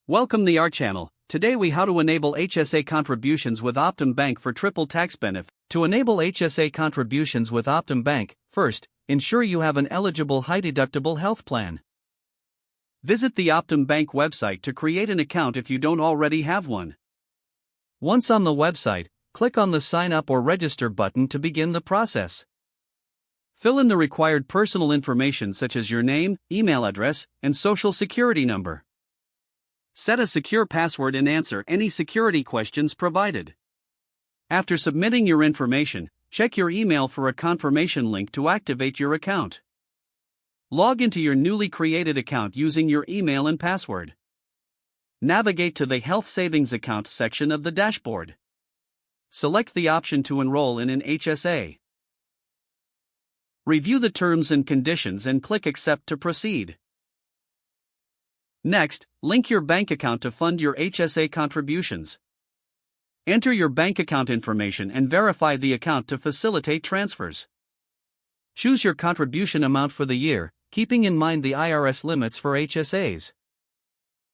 Welcome to our channel. Today we how to enable HSA contributions with Optum Bank for triple tax benefit. To enable HSA contributions with Optum Bank, first, ensure you have an eligible high-deductible health plan. Visit the Optum Bank website to create an account if you don't already have one. Once on the website, click on the Sign Up or Register button to begin the process. Fill in the required personal information such as your name, email address, and social security number. Set a secure password and answer any security questions provided. After submitting your information, check your email for a confirmation link to activate your account. Log into your newly created account using your email and password. Navigate to the Health Savings Account section of the dashboard. Select the option to enroll in an HSA. Review the terms and conditions and click Accept to proceed. Next, link your bank account to fund your HSA contributions. Enter your bank account information and verify the account to facilitate transfers. Choose your contribution amount for the year, keeping in mind the IRS limits for HSAs.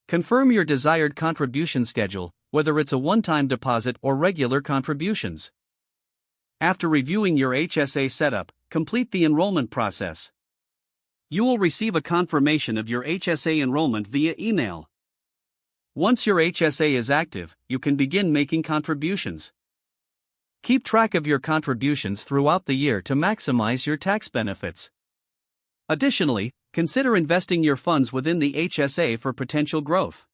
Confirm your desired contribution schedule, whether it's a one-time deposit or regular contributions. After reviewing your HSA setup, complete the enrollment process. You will receive a confirmation of your HSA enrollment via email. Once your HSA is active, you can begin making contributions. Keep track of your contributions throughout the year to maximize your tax benefits. Additionally, consider investing your funds within the HSA for potential growth.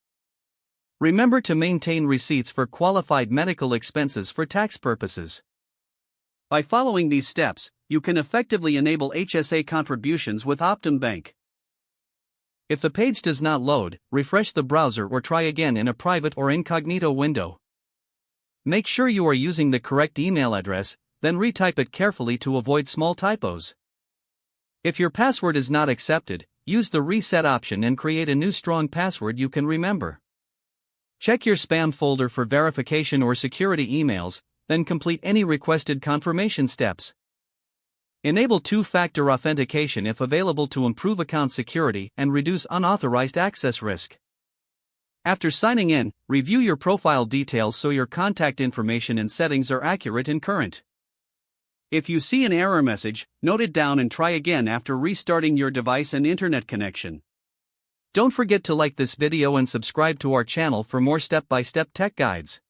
Remember to maintain receipts for qualified medical expenses for tax purposes. By following these steps, you can effectively enable HSA contributions with Optum Bank. If the page does not load, refresh the browser or try again in a private or incognito window. Make sure you are using the correct email address, then retype it carefully to avoid small typos. If your password is not accepted, use the reset option and create a new strong password you can remember. Check your spam folder for verification or security emails, then complete any requested confirmation steps. Enable two-factor authentication if available to improve account security and reduce unauthorized access risk. After signing in, review your profile details so your contact information and settings are accurate and current. If you see an error message, note it down and try again after restarting your device and internet connection. Don't forget to like this video and subscribe to our channel for more step-by-step tech guides.